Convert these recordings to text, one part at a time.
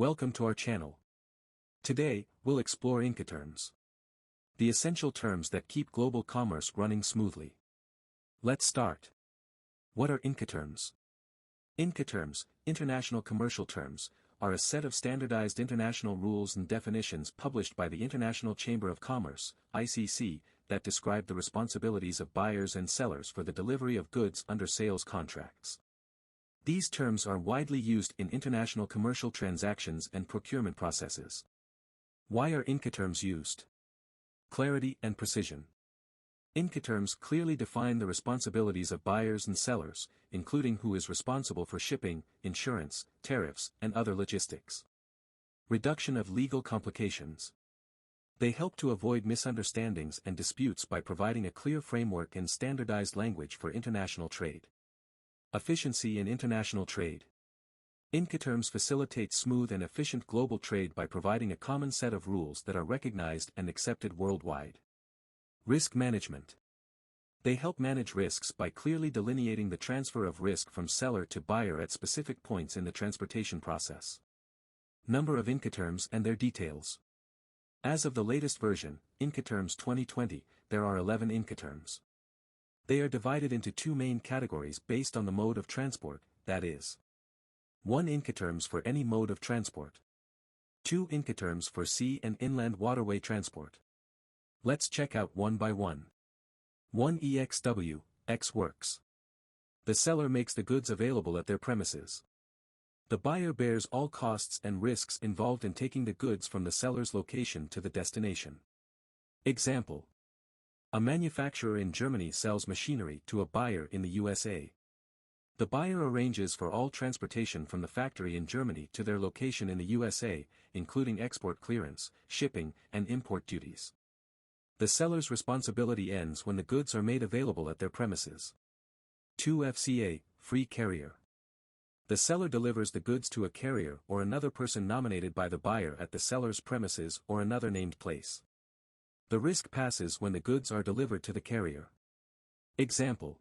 Welcome to our channel. Today, we'll explore Incoterms, the essential terms that keep global commerce running smoothly. Let's start. What are Incoterms? Incoterms, international commercial terms, are a set of standardized international rules and definitions published by the International Chamber of Commerce, ICC, that describe the responsibilities of buyers and sellers for the delivery of goods under sales contracts. These terms are widely used in international commercial transactions and procurement processes. Why are Incoterms used? Clarity and precision. Incoterms clearly define the responsibilities of buyers and sellers, including who is responsible for shipping, insurance, tariffs, and other logistics. Reduction of legal complications. They help to avoid misunderstandings and disputes by providing a clear framework and standardized language for international trade. Efficiency in international trade. Incoterms facilitate smooth and efficient global trade by providing a common set of rules that are recognized and accepted worldwide. Risk management. They help manage risks by clearly delineating the transfer of risk from seller to buyer at specific points in the transportation process. Number of Incoterms and their details. As of the latest version, Incoterms 2020, there are 11 Incoterms. They are divided into two main categories based on the mode of transport, that is, 1 Incoterms for any mode of transport. 2 Incoterms for sea and inland waterway transport. Let's check out one by one. 1 EXW, Ex Works. The seller makes the goods available at their premises. The buyer bears all costs and risks involved in taking the goods from the seller's location to the destination. Example. A manufacturer in Germany sells machinery to a buyer in the USA. The buyer arranges for all transportation from the factory in Germany to their location in the USA, including export clearance, shipping, and import duties. The seller's responsibility ends when the goods are made available at their premises. 2 FCA, Free Carrier. The seller delivers the goods to a carrier or another person nominated by the buyer at the seller's premises or another named place. The risk passes when the goods are delivered to the carrier. Example.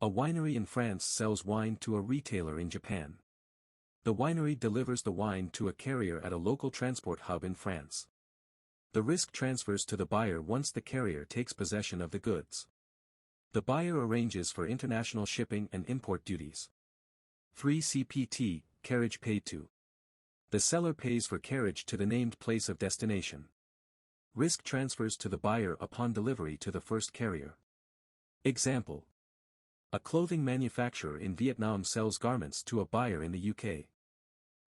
A winery in France sells wine to a retailer in Japan. The winery delivers the wine to a carrier at a local transport hub in France. The risk transfers to the buyer once the carrier takes possession of the goods. The buyer arranges for international shipping and import duties. 3 CPT, Carriage paid to. The seller pays for carriage to the named place of destination. Risk transfers to the buyer upon delivery to the first carrier. Example. A clothing manufacturer in Vietnam sells garments to a buyer in the UK.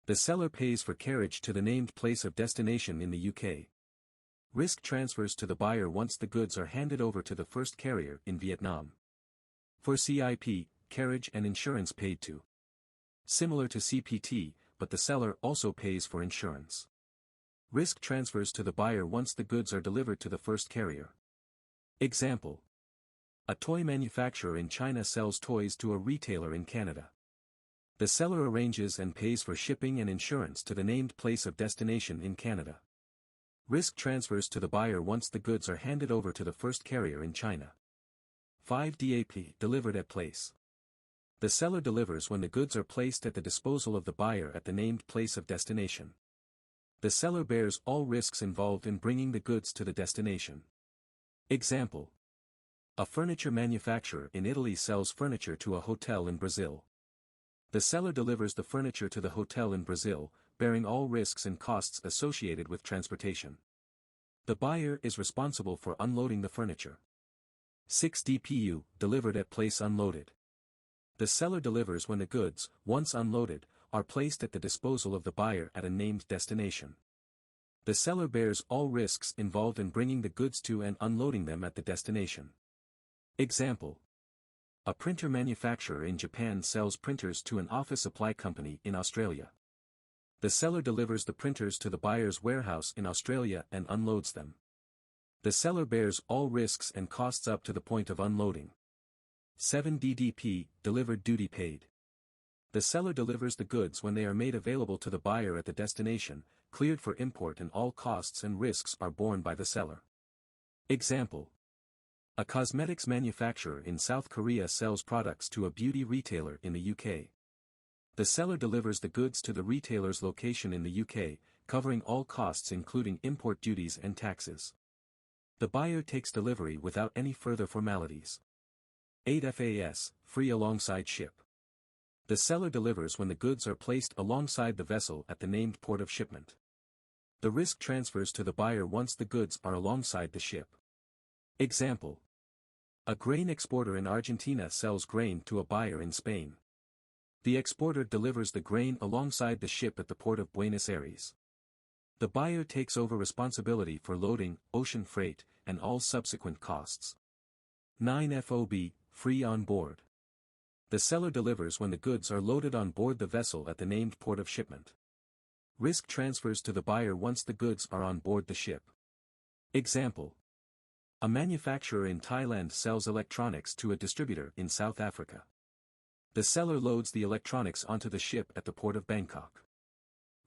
The seller pays for carriage to the named place of destination in the UK. Risk transfers to the buyer once the goods are handed over to the first carrier in Vietnam. For CIP, carriage and insurance paid to. Similar to CPT, but the seller also pays for insurance. Risk transfers to the buyer once the goods are delivered to the first carrier. Example. A toy manufacturer in China sells toys to a retailer in Canada. The seller arranges and pays for shipping and insurance to the named place of destination in Canada. Risk transfers to the buyer once the goods are handed over to the first carrier in China. 5 DAP, Delivered at place. The seller delivers when the goods are placed at the disposal of the buyer at the named place of destination. The seller bears all risks involved in bringing the goods to the destination. Example. A furniture manufacturer in Italy sells furniture to a hotel in Brazil. The seller delivers the furniture to the hotel in Brazil, bearing all risks and costs associated with transportation. The buyer is responsible for unloading the furniture. 6 DPU, Delivered at place unloaded. The seller delivers when the goods, once unloaded, are placed at the disposal of the buyer at a named destination. The seller bears all risks involved in bringing the goods to and unloading them at the destination. Example. A printer manufacturer in Japan sells printers to an office supply company in Australia. The seller delivers the printers to the buyer's warehouse in Australia and unloads them. The seller bears all risks and costs up to the point of unloading. 7 DDP, Delivered Duty Paid. The seller delivers the goods when they are made available to the buyer at the destination, cleared for import, and all costs and risks are borne by the seller. Example. A cosmetics manufacturer in South Korea sells products to a beauty retailer in the UK. The seller delivers the goods to the retailer's location in the UK, covering all costs including import duties and taxes. The buyer takes delivery without any further formalities. 8 FAS, free alongside ship. The seller delivers when the goods are placed alongside the vessel at the named port of shipment. The risk transfers to the buyer once the goods are alongside the ship. Example. A grain exporter in Argentina sells grain to a buyer in Spain. The exporter delivers the grain alongside the ship at the port of Buenos Aires. The buyer takes over responsibility for loading, ocean freight, and all subsequent costs. 9 FOB, free on board. The seller delivers when the goods are loaded on board the vessel at the named port of shipment. Risk transfers to the buyer once the goods are on board the ship. Example. A manufacturer in Thailand sells electronics to a distributor in South Africa. The seller loads the electronics onto the ship at the port of Bangkok.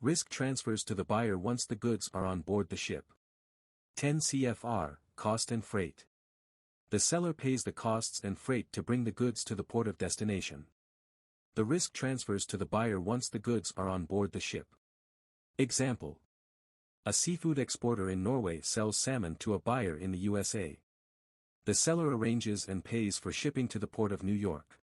Risk transfers to the buyer once the goods are on board the ship. 10 CFR, cost and freight. The seller pays the costs and freight to bring the goods to the port of destination. The risk transfers to the buyer once the goods are on board the ship. Example. A seafood exporter in Norway sells salmon to a buyer in the USA. The seller arranges and pays for shipping to the port of New York.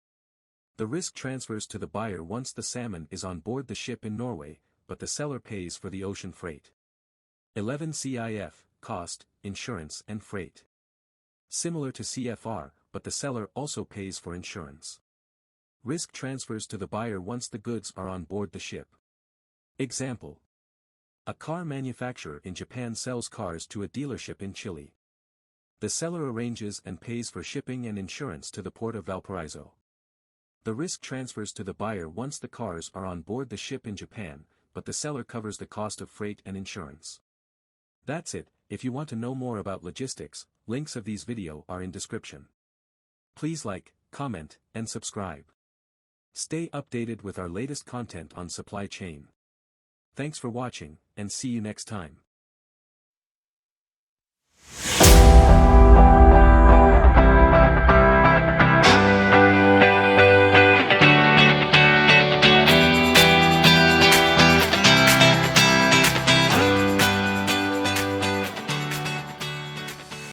The risk transfers to the buyer once the salmon is on board the ship in Norway, but the seller pays for the ocean freight. 11 CIF, cost, insurance and freight. Similar to CFR, but the seller also pays for insurance. Risk transfers to the buyer once the goods are on board the ship. Example. A car manufacturer in Japan sells cars to a dealership in Chile. The seller arranges and pays for shipping and insurance to the port of Valparaiso. The risk transfers to the buyer once the cars are on board the ship in Japan, but the seller covers the cost of freight and insurance. That's it. If you want to know more about logistics, links of these video are in description. Please like, comment, and subscribe. Stay updated with our latest content on supply chain. Thanks for watching, and see you next time.